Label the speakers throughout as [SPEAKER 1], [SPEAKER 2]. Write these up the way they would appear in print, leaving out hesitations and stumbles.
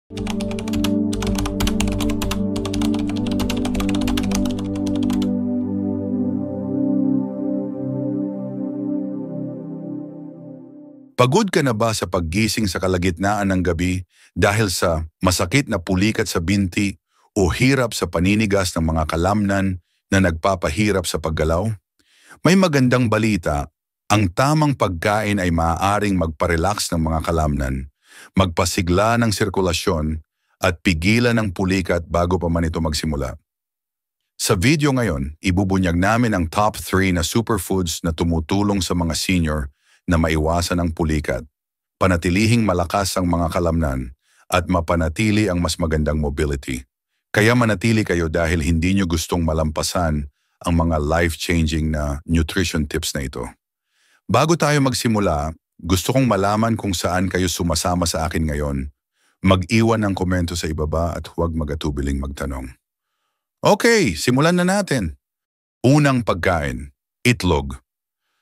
[SPEAKER 1] Pagod ka na ba sa paggising sa kalagitnaan ng gabi dahil sa masakit na pulikat sa binti o hirap sa paninigas ng mga kalamnan na nagpapahirap sa paggalaw? May magandang balita, ang tamang pagkain ay maaaring magparelax ng mga kalamnan, magpasigla ng sirkulasyon at pigilan ng pulikat bago pa man ito magsimula. Sa video ngayon, ibubunyag namin ang top 3 na superfoods na tumutulong sa mga senior na maiwasan ang pulikat, panatilihing malakas ang mga kalamnan, at mapanatili ang mas magandang mobility. Kaya manatili kayo dahil hindi nyo gustong malampasan ang mga life-changing na nutrition tips na ito. Bago tayo magsimula, gusto kong malaman kung saan kayo sumasama sa akin ngayon. Mag-iwan ng komento sa ibaba at huwag mag-atubiling magtanong. Okay, simulan na natin. Unang pagkain, itlog.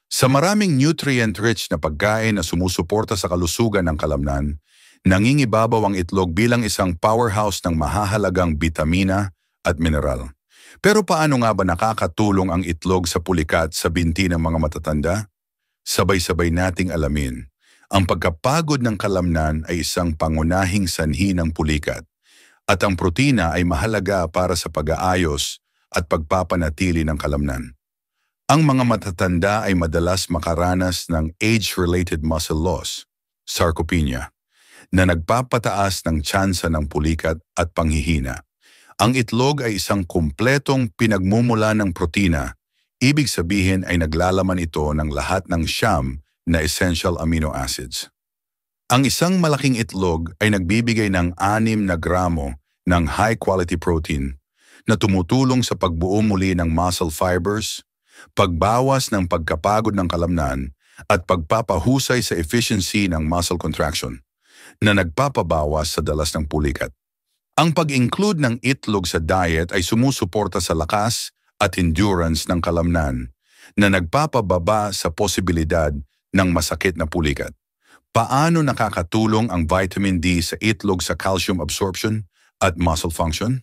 [SPEAKER 1] Sa maraming nutrient-rich na pagkain na sumusuporta sa kalusugan ng kalamnan, nangingibabaw ang itlog bilang isang powerhouse ng mahahalagang bitamina at mineral. Pero paano nga ba nakakatulong ang itlog sa pulikat sa binti ng mga matatanda? Sabay-sabay nating alamin. Ang pagkapagod ng kalamnan ay isang pangunahing sanhi ng pulikat, at ang protina ay mahalaga para sa pag-aayos at pagpapanatili ng kalamnan. Ang mga matatanda ay madalas makaranas ng age-related muscle loss, sarcopenia, na nagpapataas ng tsansa ng pulikat at panghihina. Ang itlog ay isang kumpletong pinagmumula ng protina, ibig sabihin ay naglalaman ito ng lahat ng siyam na essential amino acids. Ang isang malaking itlog ay nagbibigay ng 6 na gramo ng high-quality protein na tumutulong sa pagbuo muli ng muscle fibers, pagbawas ng pagkapagod ng kalamnan, at pagpapahusay sa efficiency ng muscle contraction na nagpapabawas sa dalas ng pulikat. Ang pag-include ng itlog sa diet ay sumusuporta sa lakas at endurance ng kalamnan na nagpapababa sa posibilidad ng masakit na pulikat. Paano nakakatulong ang vitamin D sa itlog sa calcium absorption at muscle function?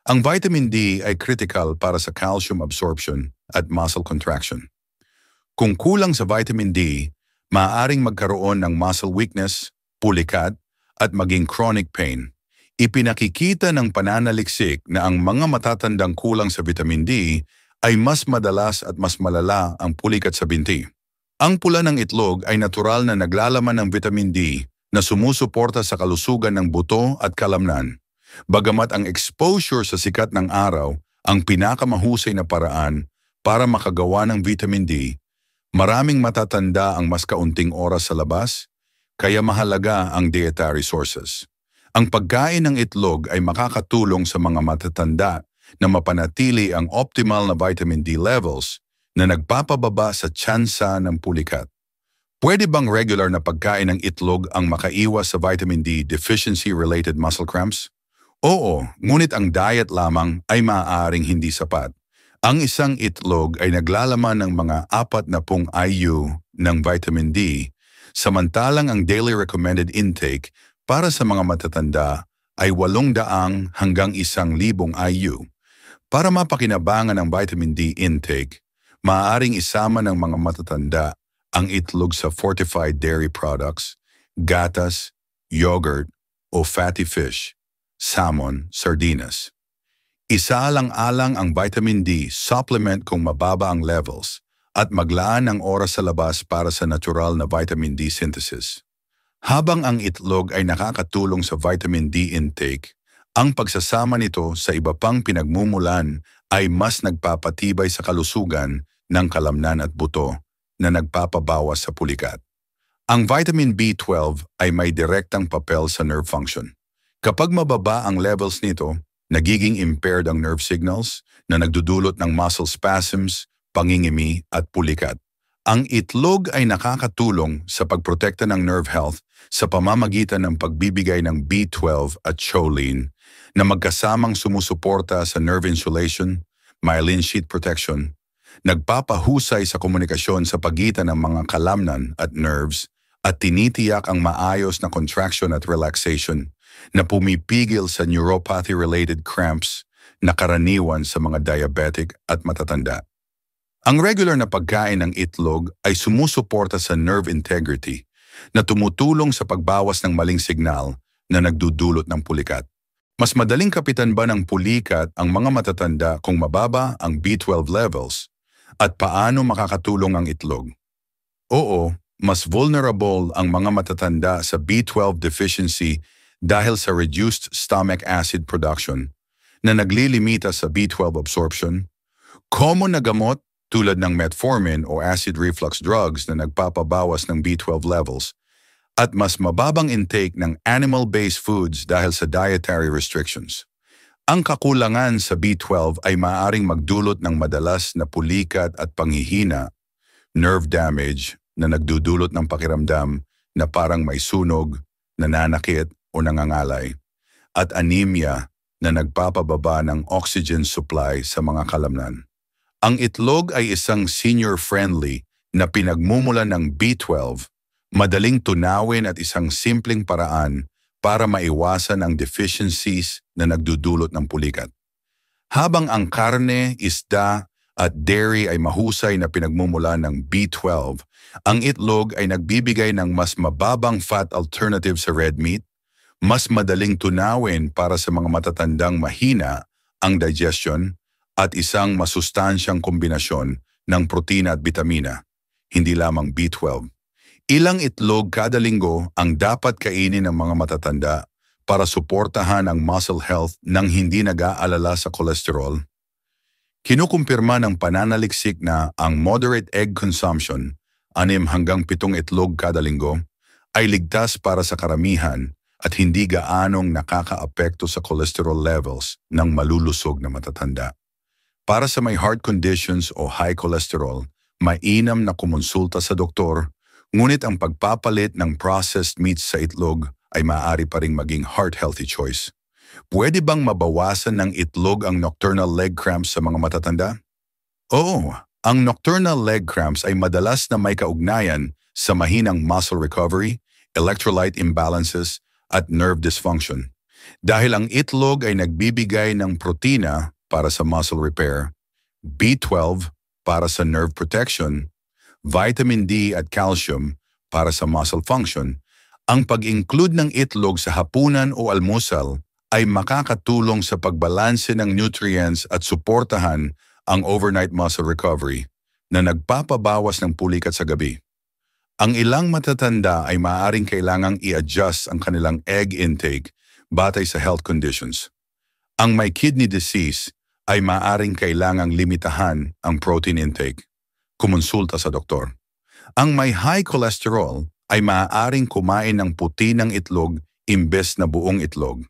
[SPEAKER 1] Ang vitamin D ay critical para sa calcium absorption at muscle contraction. Kung kulang sa vitamin D, maaaring magkaroon ng muscle weakness, pulikat, at maging chronic pain. Ipinakikita ng pananaliksik na ang mga matatandang kulang sa vitamin D ay mas madalas at mas malala ang pulikat sa binti. Ang pula ng itlog ay natural na naglalaman ng vitamin D na sumusuporta sa kalusugan ng buto at kalamnan. Bagamat ang exposure sa sikat ng araw ang pinakamahusay na paraan para makagawa ng vitamin D, maraming matatanda ang mas kaunting oras sa labas, kaya mahalaga ang dietary sources. Ang pagkain ng itlog ay makakatulong sa mga matatanda na mapanatili ang optimal na vitamin D levels na nagpapababa sa tsansa ng pulikat. Pwede bang regular na pagkain ng itlog ang makaiwas sa vitamin D deficiency-related muscle cramps? Oo, ngunit ang diet lamang ay maaaring hindi sapat. Ang isang itlog ay naglalaman ng mga 40 IU ng vitamin D, samantalang ang daily recommended intake para sa mga matatanda ay 800 hanggang 1,000 IU. Para mapakinabangan ang vitamin D intake, maaaring isama ng mga matatanda ang itlog sa fortified dairy products, gatas, yogurt, o fatty fish, salmon, sardinas. Isaalang-alang ang vitamin D supplement kung mababa ang levels at maglaan ng oras sa labas para sa natural na vitamin D synthesis. Habang ang itlog ay nakakatulong sa vitamin D intake, ang pagsasama nito sa iba pang pinagmumulan ay mas nagpapatibay sa kalusugan ng kalamnan at buto na nagpapabawas sa pulikat. Ang vitamin B12 ay may direktang papel sa nerve function. Kapag mababa ang levels nito, nagiging impaired ang nerve signals na nagdudulot ng muscle spasms, pangingimi at pulikat. Ang itlog ay nakakatulong sa pagprotekta ng nerve health sa pamamagitan ng pagbibigay ng B12 at choline na magkasamang sumusuporta sa nerve insulation, myelin sheath protection, nagpapahusay sa komunikasyon sa pagitan ng mga kalamnan at nerves at tinitiyak ang maayos na contraction at relaxation na pumipigil sa neuropathy-related cramps na karaniwan sa mga diabetic at matatanda. Ang regular na pagkain ng itlog ay sumusuporta sa nerve integrity na tumutulong sa pagbawas ng maling signal na nagdudulot ng pulikat. Mas madaling kapitan ba ng pulikat ang mga matatanda kung mababa ang B12 levels at paano makakatulong ang itlog? Oo, mas vulnerable ang mga matatanda sa B12 deficiency dahil sa reduced stomach acid production na naglilimita sa B12 absorption. Common na gamot tulad ng metformin o acid reflux drugs na nagpapabawas ng B12 levels at mas mababang intake ng animal-based foods dahil sa dietary restrictions. Ang kakulangan sa B12 ay maaaring magdulot ng madalas na pulikat at panghihina, nerve damage na nagdudulot ng pakiramdam na parang may sunog, nananakit o nangangalay, at anemia na nagpapababa ng oxygen supply sa mga kalamnan. Ang itlog ay isang senior-friendly na pinagmumulan ng B12, madaling tunawin at isang simpleng paraan para maiwasan ang deficiencies na nagdudulot ng pulikat. Habang ang karne, isda at dairy ay mahusay na pinagmumulan ng B12, ang itlog ay nagbibigay ng mas mababang fat alternative sa red meat, mas madaling tunawin para sa mga matatandang mahina ang digestion, at isang masustansyang kombinasyon ng protina at bitamina, hindi lamang B12. Ilang itlog kada linggo ang dapat kainin ng mga matatanda para suportahan ang muscle health nang hindi nag-aalala sa kolesterol. Kinukumpirma ng pananaliksik na ang moderate egg consumption, 6 hanggang 7 itlog kada linggo, ay ligtas para sa karamihan at hindi gaanong nakakaapekto sa cholesterol levels ng malulusog na matatanda. Para sa may heart conditions o high cholesterol, mainam na kumonsulta sa doktor, ngunit ang pagpapalit ng processed meats sa itlog ay maaari pa ring maging heart-healthy choice. Pwede bang mabawasan ng itlog ang nocturnal leg cramps sa mga matatanda? Oo, ang nocturnal leg cramps ay madalas na may kaugnayan sa mahinang muscle recovery, electrolyte imbalances, at nerve dysfunction. Dahil ang itlog ay nagbibigay ng protina para sa muscle repair, B12 para sa nerve protection, vitamin D at calcium para sa muscle function, ang pag-include ng itlog sa hapunan o almusal ay makakatulong sa pagbalanse ng nutrients at suportahan ang overnight muscle recovery na nagpapabawas ng pulikat sa gabi. Ang ilang matatanda ay maaaring kailangang i-adjust ang kanilang egg intake batay sa health conditions. Ang may kidney disease ay maaaring kailangang limitahan ang protein intake. Kumonsulta sa doktor. Ang may high cholesterol ay maaaring kumain ng puti ng itlog imbes na buong itlog.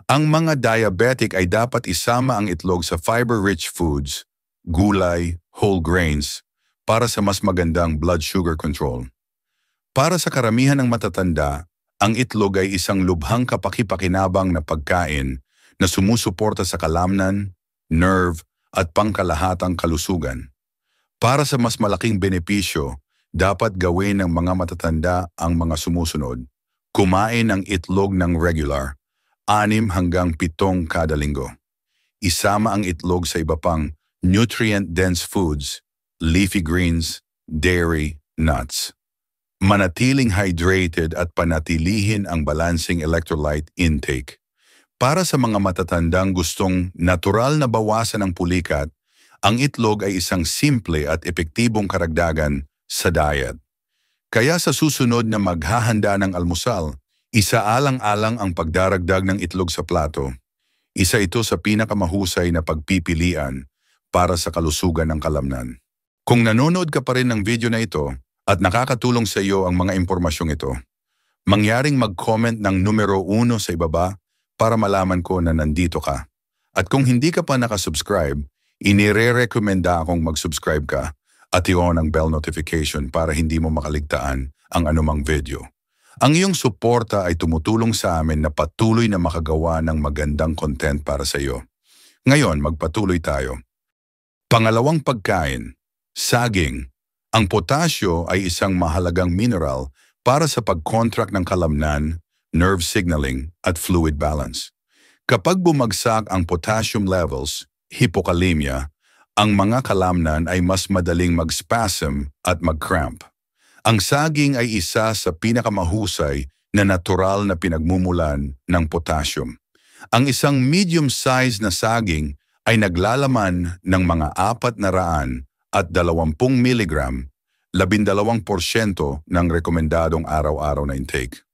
[SPEAKER 1] Ang mga diabetic ay dapat isama ang itlog sa fiber-rich foods, gulay, whole grains, para sa mas magandang blood sugar control. Para sa karamihan ng matatanda, ang itlog ay isang lubhang kapaki-pakinabang na pagkain na sumusuporta sa kalamnan, nerve at pangkalahatang kalusugan. Para sa mas malaking benepisyo, dapat gawin ng mga matatanda ang mga sumusunod. Kumain ng itlog ng regular, 6 hanggang 7 kada linggo. Isama ang itlog sa iba pang nutrient-dense foods, leafy greens, dairy, nuts. Manatiling hydrated at panatilihin ang balancing electrolyte intake. Para sa mga matatandang gustong natural na bawasan ng pulikat, ang itlog ay isang simple at epektibong karagdagan sa diet. Kaya sa susunod na maghahanda ng almusal, isaalang-alang ang pagdaragdag ng itlog sa plato. Isa ito sa pinakamahusay na pagpipilian para sa kalusugan ng kalamnan. Kung nanonood ka pa rin ng video na ito at nakakatulong sa iyo ang mga impormasyong ito, mangyaring mag-comment ng numero 1 sa ibaba para malaman ko na nandito ka. At kung hindi ka pa nakasubscribe, inire-recommenda akong mag-subscribe ka at i-on ang bell notification para hindi mo makaligtaan ang anumang video. Ang iyong suporta ay tumutulong sa amin na patuloy na makagawa ng magandang content para sa iyo. Ngayon, magpatuloy tayo. Pangalawang pagkain, saging. Ang potasyo ay isang mahalagang mineral para sa pag-contract ng kalamnan, nerve signaling at fluid balance. Kapag bumagsak ang potassium levels, hypokalemia, ang mga kalamnan ay mas madaling mag-spasm at mag-cramp. Ang saging ay isa sa pinakamahusay na natural na pinagmumulan ng potassium. Ang isang medium-sized na saging ay naglalaman ng mga 420 mg, 12% ng rekomendadong araw-araw na intake.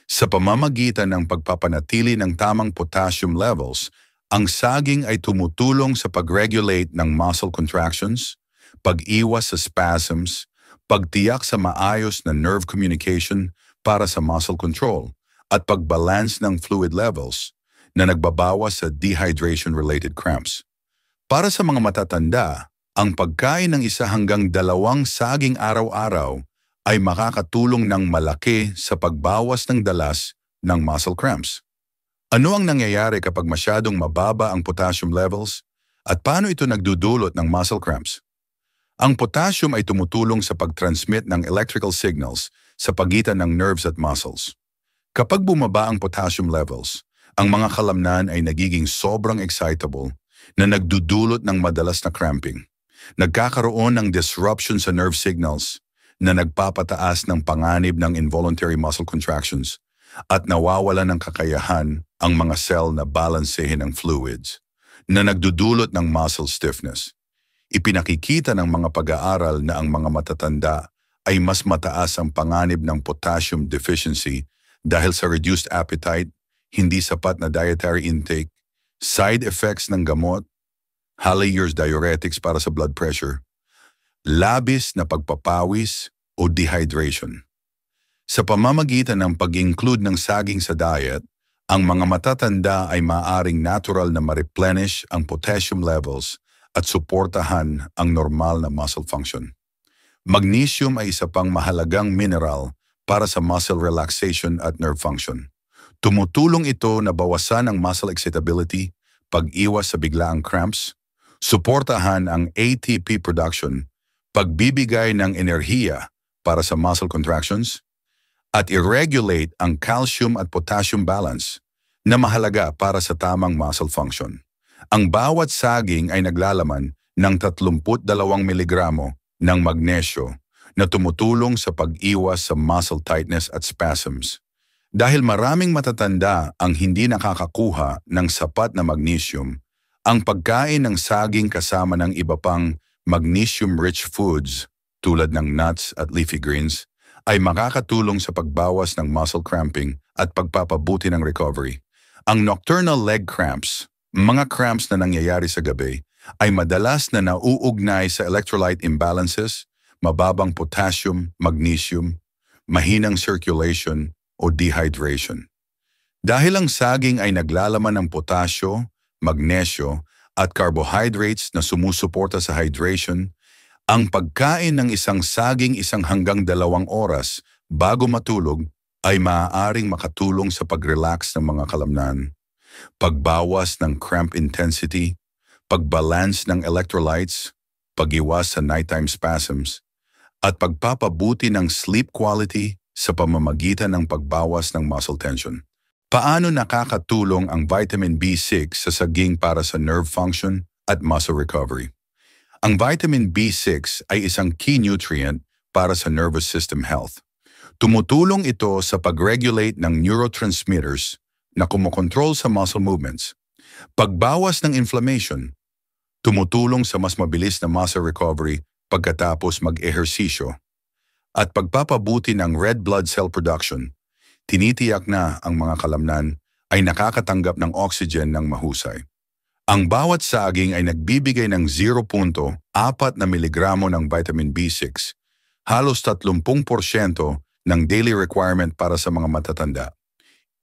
[SPEAKER 1] Sa pamamagitan ng pagpapanatili ng tamang potassium levels, ang saging ay tumutulong sa pag-regulate ng muscle contractions, pag-iwas sa spasms, pagtiyak sa maayos na nerve communication para sa muscle control, at pagbalance ng fluid levels na nagbabawas sa dehydration-related cramps. Para sa mga matatanda, ang pagkain ng 1 hanggang 2 saging araw-araw ay makakatulong ng malaki sa pagbawas ng dalas ng muscle cramps. Ano ang nangyayari kapag masyadong mababa ang potassium levels at paano ito nagdudulot ng muscle cramps? Ang potassium ay tumutulong sa pag-transmit ng electrical signals sa pagitan ng nerves at muscles. Kapag bumaba ang potassium levels, ang mga kalamnan ay nagiging sobrang excitable na nagdudulot ng madalas na cramping. Nagkakaroon ng disruption sa nerve signals na nagpapataas ng panganib ng involuntary muscle contractions at nawawala ng kakayahan ang mga cell na balansehin ang fluids na nagdudulot ng muscle stiffness. Ipinakikita ng mga pag-aaral na ang mga matatanda ay mas mataas ang panganib ng potassium deficiency dahil sa reduced appetite, hindi sapat na dietary intake, side effects ng gamot, Halyer's diuretics para sa blood pressure, labis na pagpapawis o dehydration. Sa pamamagitan ng pag-include ng saging sa diet, ang mga matatanda ay maaaring natural na ma-replenish ang potassium levels at suportahan ang normal na muscle function. Magnesium ay isa pang mahalagang mineral para sa muscle relaxation at nerve function. Tumutulong ito na bawasan ang muscle excitability, pag-iwas sa biglaang cramps, suportahan ang ATP production, pagbibigay ng enerhiya para sa muscle contractions, at i-regulate ang calcium at potassium balance na mahalaga para sa tamang muscle function. Ang bawat saging ay naglalaman ng 32 mg ng magnesyo na tumutulong sa pag-iwas sa muscle tightness at spasms. Dahil maraming matatanda ang hindi nakakakuha ng sapat na magnesium, ang pagkain ng saging kasama ng iba pang magnesium-rich foods tulad ng nuts at leafy greens ay makakatulong sa pagbawas ng muscle cramping at pagpapabuti ng recovery. Ang nocturnal leg cramps, mga cramps na nangyayari sa gabi, ay madalas na nauugnay sa electrolyte imbalances, mababang potassium, magnesium, mahinang circulation o dehydration. Dahil ang saging ay naglalaman ng potasyo, magnesyo at carbohydrates na sumusuporta sa hydration, ang pagkain ng isang saging 1 hanggang 2 oras bago matulog ay maaaring makatulong sa pag-relax ng mga kalamnan, pagbawas ng cramp intensity, pagbalance ng electrolytes, pag-iwas sa nighttime spasms, at pagpapabuti ng sleep quality sa pamamagitan ng pagbawas ng muscle tension. Paano nakakatulong ang vitamin B6 sa saging para sa nerve function at muscle recovery? Ang vitamin B6 ay isang key nutrient para sa nervous system health. Tumutulong ito sa pag-regulate ng neurotransmitters na kumokontrol sa muscle movements, pagbawas ng inflammation, tumutulong sa mas mabilis na muscle recovery pagkatapos mag-ehersisyo, at pagpapabuti ng red blood cell production. Tinitiyak na ang mga kalamnan ay nakakatanggap ng oxygen ng mahusay. Ang bawat saging ay nagbibigay ng 0.4 na miligramo ng vitamin B6, halos 30% ng daily requirement para sa mga matatanda.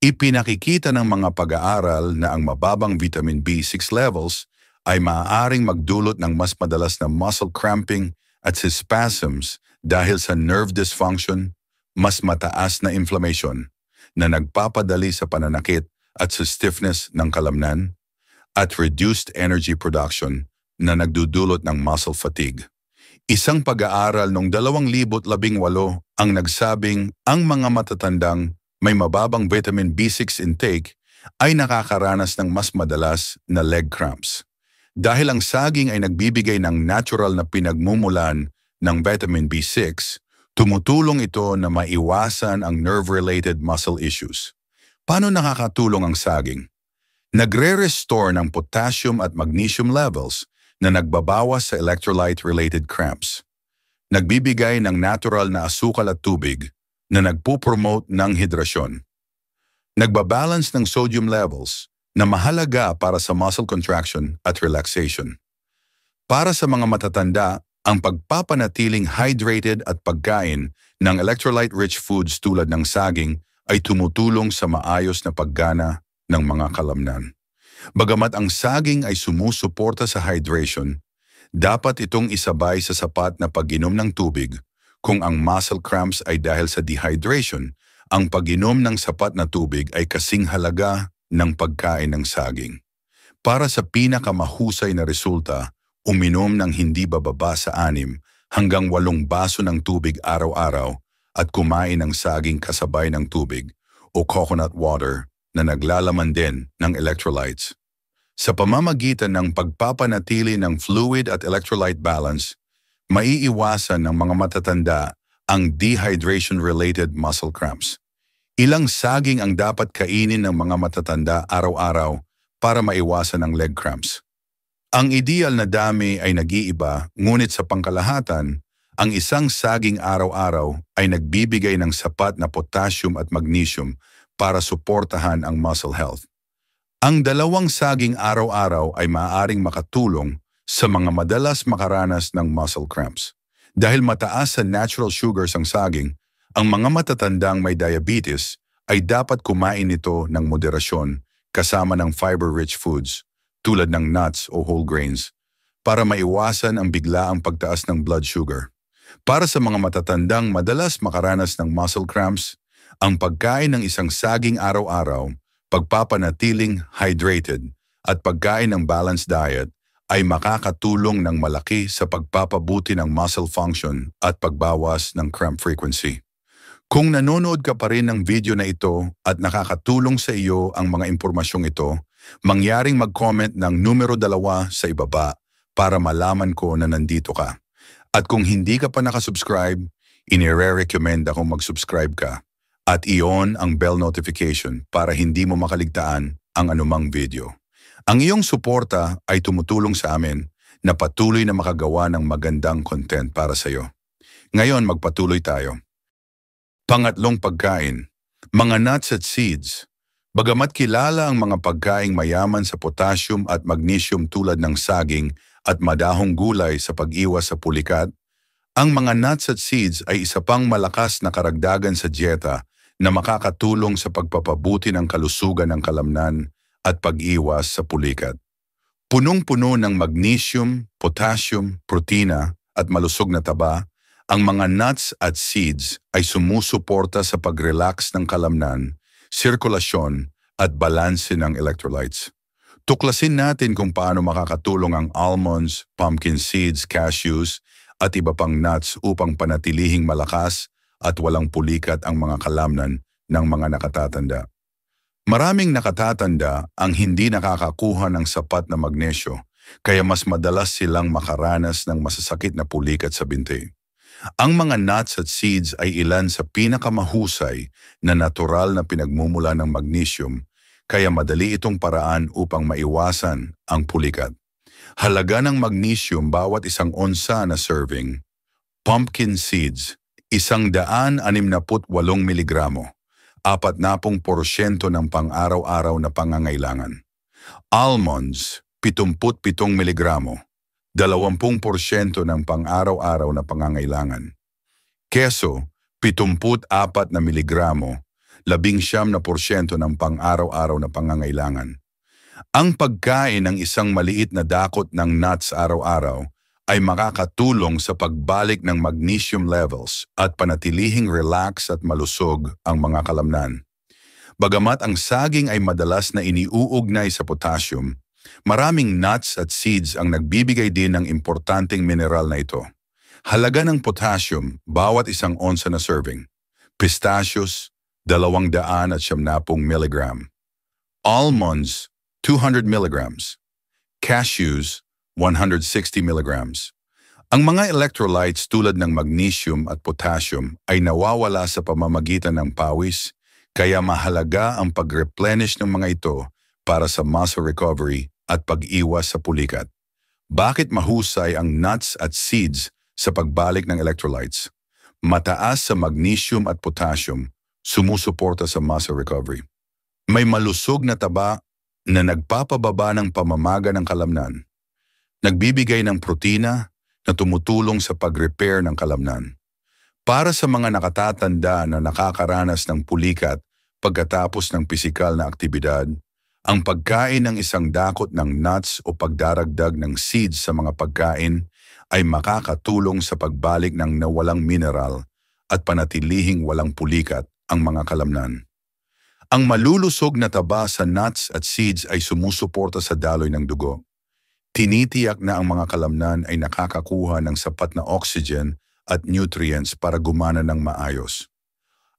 [SPEAKER 1] Ipinakikita ng mga pag-aaral na ang mababang vitamin B6 levels ay maaaring magdulot ng mas madalas na muscle cramping at spasms dahil sa nerve dysfunction, mas mataas na inflammation na nagpapadali sa pananakit at sa stiffness ng kalamnan, at reduced energy production na nagdudulot ng muscle fatigue. Isang pag-aaral noong 2018 ang nagsabing ang mga matatandang may mababang vitamin B6 intake ay nakakaranas ng mas madalas na leg cramps. Dahil ang saging ay nagbibigay ng natural na pinagmumulan ng vitamin B6, tumutulong ito na maiwasan ang nerve-related muscle issues. Paano nakakatulong ang saging? Nagre-restore ng potassium at magnesium levels na nagbabawas sa electrolyte-related cramps. Nagbibigay ng natural na asukal at tubig na nagpo-promote ng hidrasyon. Nagbabalance ng sodium levels na mahalaga para sa muscle contraction at relaxation. Para sa mga matatanda, ang pagpapanatiling hydrated at pagkain ng electrolyte-rich foods tulad ng saging ay tumutulong sa maayos na paggana ng mga kalamnan. Bagamat ang saging ay sumusuporta sa hydration, dapat itong isabay sa sapat na pag-inom ng tubig. Kung ang muscle cramps ay dahil sa dehydration, ang pag-inom ng sapat na tubig ay kasing halaga ng pagkain ng saging. Para sa pinakamahusay na resulta, uminom ng hindi bababa sa 6 hanggang 8 baso ng tubig araw-araw at kumain ng saging kasabay ng tubig o coconut water na naglalaman din ng electrolytes. Sa pamamagitan ng pagpapanatili ng fluid at electrolyte balance, maiiwasan ng mga matatanda ang dehydration-related muscle cramps. Ilang saging ang dapat kainin ng mga matatanda araw-araw para maiwasan ang leg cramps. Ang ideal na dami ay nag-iiba, ngunit sa pangkalahatan, ang isang saging araw-araw ay nagbibigay ng sapat na potassium at magnesium para suportahan ang muscle health. Ang 2 saging araw-araw ay maaaring makatulong sa mga madalas makaranas ng muscle cramps. Dahil mataas sa natural sugars ang saging, ang mga matatandang may diabetes ay dapat kumain nito ng moderasyon kasama ng fiber-rich foods tulad ng nuts o whole grains para maiwasan ang biglaang pagtaas ng blood sugar. Para sa mga matatandang madalas makaranas ng muscle cramps, ang pagkain ng isang saging araw-araw, pagpapanatiling hydrated at pagkain ng balanced diet ay makakatulong ng malaki sa pagpapabuti ng muscle function at pagbawas ng cramp frequency. Kung nanonood ka pa rin ng video na ito at nakakatulong sa iyo ang mga impormasyong ito, mangyaring mag-comment ng numero 2 sa ibaba para malaman ko na nandito ka. At kung hindi ka pa nakasubscribe, inire-recommend akong mag-subscribe ka at i-on ang bell notification para hindi mo makaligtaan ang anumang video. Ang iyong suporta ay tumutulong sa amin na patuloy na makagawa ng magandang content para sa iyo. Ngayon magpatuloy tayo. Pangatlong pagkain, mga nuts at seeds. Bagamat kilala ang mga pagkaing mayaman sa potassium at magnesium tulad ng saging at madahong gulay sa pag-iwas sa pulikat, ang mga nuts at seeds ay isa pang malakas na karagdagan sa dieta na makakatulong sa pagpapabuti ng kalusugan ng kalamnan at pag-iwas sa pulikat. Punong-puno ng magnesium, potassium, protina at malusog na taba, ang mga nuts at seeds ay sumusuporta sa pag-relax ng kalamnan, sirkulasyon at balanse ng electrolytes. Tuklasin natin kung paano makakatulong ang almonds, pumpkin seeds, cashews at iba pang nuts upang panatilihing malakas at walang pulikat ang mga kalamnan ng mga nakatatanda. Maraming nakatatanda ang hindi nakakakuha ng sapat na magnesyo, kaya mas madalas silang makaranas ng masasakit na pulikat sa binti. Ang mga nuts at seeds ay ilan sa pinakamahusay na natural na pinagmumula ng magnesium, kaya madali itong paraan upang maiwasan ang pulikat. Halaga ng magnesium bawat 1 onsa na serving. Pumpkin seeds, 168 miligramo, 40% ng pang-araw-araw na pangangailangan. Almonds, 77 miligramo, 20% ng pang-araw-araw na pangangailangan. Keso, 74 na miligramo, 19% ng pang-araw-araw na pangangailangan. Ang pagkain ng isang maliit na dakot ng nuts araw-araw ay makakatulong sa pagbalik ng magnesium levels at panatilihing relax at malusog ang mga kalamnan. Bagamat ang saging ay madalas na iniuugnay sa potassium, maraming nuts at seeds ang nagbibigay din ng importanteng mineral na ito. Halaga ng potassium bawat 1 onsa na serving. Pistachios, 270 mg. Almonds, 200 mg. Cashews, 160 mg. Ang mga electrolytes tulad ng magnesium at potassium ay nawawala sa pamamagitan ng pawis, kaya mahalaga ang pag-replenish ng mga ito para sa muscle recovery at pag-iwas sa pulikat. Bakit mahusay ang nuts at seeds sa pagbalik ng electrolytes? Mataas sa magnesium at potassium, sumusuporta sa muscle recovery. May malusog na taba na nagpapababa ng pamamaga ng kalamnan. Nagbibigay ng protina na tumutulong sa pag-repair ng kalamnan. Para sa mga nakatatanda na nakakaranas ng pulikat pagkatapos ng pisikal na aktibidad, ang pagkain ng isang dakot ng nuts o pagdaragdag ng seeds sa mga pagkain ay makakatulong sa pagbalik ng nawalang mineral at panatilihing walang pulikat ang mga kalamnan. Ang malulusog na taba sa nuts at seeds ay sumusuporta sa daloy ng dugo. Tinitiyak na ang mga kalamnan ay nakakakuha ng sapat na oxygen at nutrients para gumana ng maayos.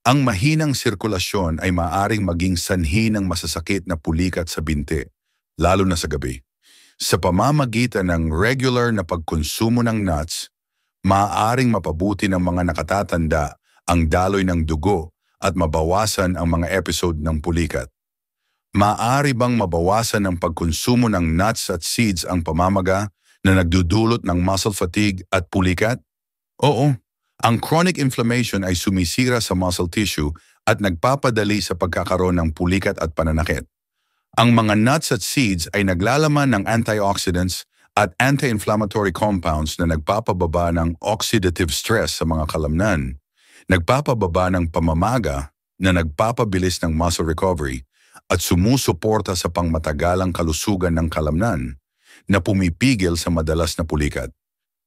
[SPEAKER 1] Ang mahinang sirkulasyon ay maaring maging sanhi ng masasakit na pulikat sa binti, lalo na sa gabi. Sa pamamagitan ng regular na pagkonsumo ng nuts, maaaring mapabuti ng mga nakatatanda ang daloy ng dugo at mabawasan ang mga episode ng pulikat. Maaari bang mabawasan ng pagkonsumo ng nuts at seeds ang pamamaga na nagdudulot ng muscle fatigue at pulikat? Oo, ang chronic inflammation ay sumisira sa muscle tissue at nagpapadali sa pagkakaroon ng pulikat at pananakit. Ang mga nuts at seeds ay naglalaman ng antioxidants at anti-inflammatory compounds na nagpapababa ng oxidative stress sa mga kalamnan, nagpapababa ng pamamaga na nagpapabilis ng muscle recovery, at sumusuporta sa pangmatagalang kalusugan ng kalamnan na pumipigil sa madalas na pulikat.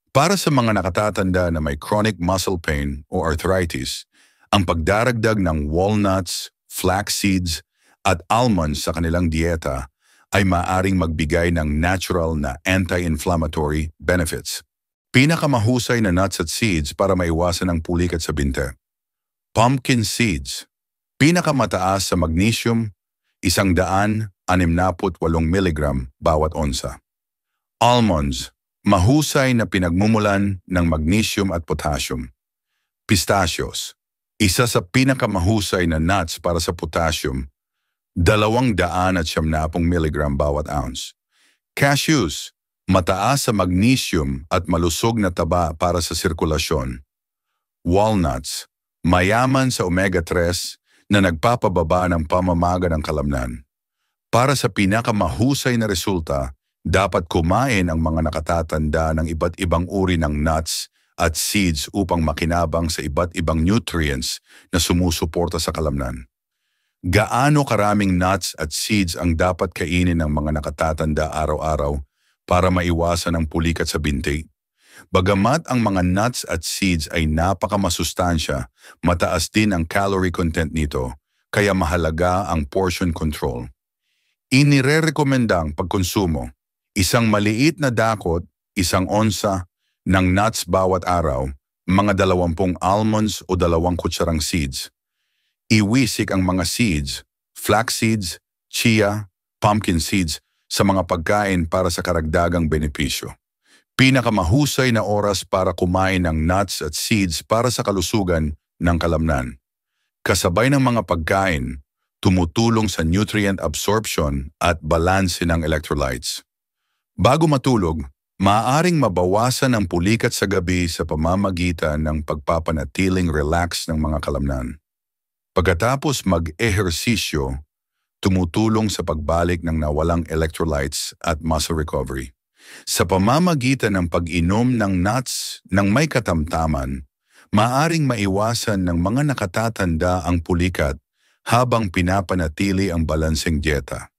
[SPEAKER 1] Para sa mga nakatatanda na may chronic muscle pain o arthritis, ang pagdaragdag ng walnuts, flax seeds at almonds sa kanilang dieta ay maaaring magbigay ng natural na anti-inflammatory benefits. Pinakamahusay na nuts at seeds para maiwasan ang pulikat sa binti. Pumpkin seeds, pinakamataas sa magnesium, 168 mg bawat onsa. Almonds, mahusay na pinagmumulan ng magnesium at potassium. Pistachios, isa sa pinakamahusay na nuts para sa potassium, 270 mg bawat ounce. Cashews, mataas sa magnesium at malusog na taba para sa sirkulasyon. Walnuts, mayaman sa omega-3 na nagpapababa ng pamamaga ng kalamnan. Para sa pinakamahusay na resulta, dapat kumain ang mga nakatatanda ng iba't ibang uri ng nuts at seeds upang makinabang sa iba't ibang nutrients na sumusuporta sa kalamnan. Gaano karaming nuts at seeds ang dapat kainin ng mga nakatatanda araw-araw para maiwasan ang pulikat sa binti? Bagamat ang mga nuts at seeds ay napakamasustansya, mataas din ang calorie content nito, kaya mahalaga ang portion control. Inirerekomendang pagkonsumo, isang maliit na dakot, 1 onsa ng nuts bawat araw, mga 20 almonds o 2 kutsarang seeds. Iwisik ang mga seeds, flax seeds, chia, pumpkin seeds sa mga pagkain para sa karagdagang benepisyo. Pinakamahusay na oras para kumain ng nuts at seeds para sa kalusugan ng kalamnan. Kasabay ng mga pagkain, tumutulong sa nutrient absorption at balanse ng electrolytes. Bago matulog, maaaring mabawasan ang pulikat sa gabi sa pamamagitan ng pagpapanatiling relax ng mga kalamnan. Pagkatapos mag-ehersisyo, tumutulong sa pagbalik ng nawalang electrolytes at muscle recovery. Sa pamamagitan ng pag-inom ng nuts ng may katamtaman, maaring maiwasan ng mga nakatatanda ang pulikat habang pinapanatili ang balanseng dieta.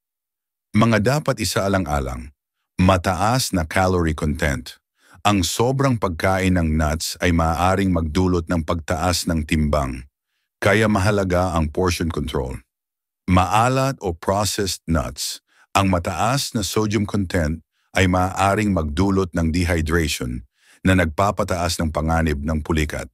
[SPEAKER 1] Mga dapat isaalang-alang, mataas na calorie content. Ang sobrang pagkain ng nuts ay maaaring magdulot ng pagtaas ng timbang, kaya mahalaga ang portion control. Maalat o processed nuts, ang mataas na sodium content ay maaaring magdulot ng dehydration na nagpapataas ng panganib ng pulikat.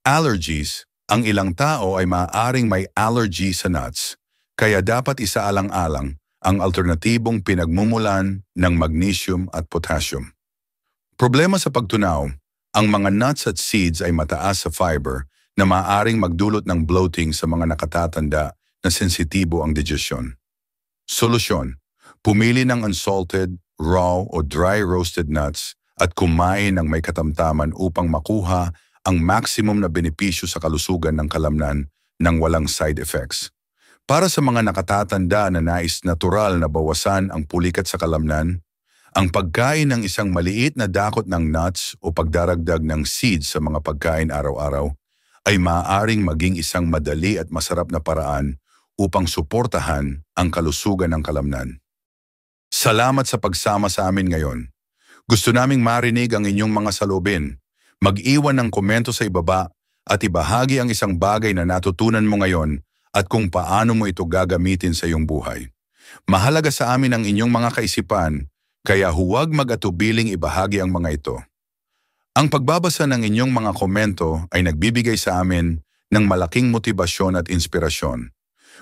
[SPEAKER 1] Allergies, Ang ilang tao ay maaaring may allergy sa nuts, kaya dapat isaalang-alang ang alternatibong pinagmumulan ng magnesium at potassium. Problema sa pagtunaw, ang mga nuts at seeds ay mataas sa fiber na maaaring magdulot ng bloating sa mga nakatatanda na sensitibo ang digestion. Solusyon: pumili ng unsalted, raw o dry roasted nuts at kumain ng may katamtaman upang makuha ang maximum na benepisyo sa kalusugan ng kalamnan ng walang side effects. Para sa mga nakatatanda na nais natural na bawasan ang pulikat sa kalamnan, ang pagkain ng isang maliit na dakot ng nuts o pagdaragdag ng seeds sa mga pagkain araw-araw ay maaaring maging isang madali at masarap na paraan upang suportahan ang kalusugan ng kalamnan. Salamat sa pagsama sa amin ngayon. Gusto naming marinig ang inyong mga saloobin. Mag-iwan ng komento sa ibaba at ibahagi ang isang bagay na natutunan mo ngayon at kung paano mo ito gagamitin sa iyong buhay. Mahalaga sa amin ang inyong mga kaisipan, kaya huwag mag-atubiling ibahagi ang mga ito. Ang pagbabasa ng inyong mga komento ay nagbibigay sa amin ng malaking motibasyon at inspirasyon.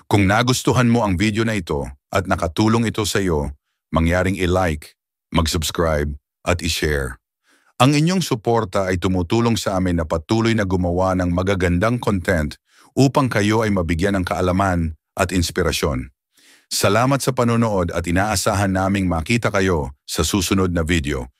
[SPEAKER 1] Kung nagustuhan mo ang video na ito at nakatulong ito sa iyo, mangyaring i-like, mag-subscribe at i-share. Ang inyong suporta ay tumutulong sa amin na patuloy na gumawa ng magagandang content upang kayo ay mabigyan ng kaalaman at inspirasyon. Salamat sa panonood at inaasahan naming makita kayo sa susunod na video.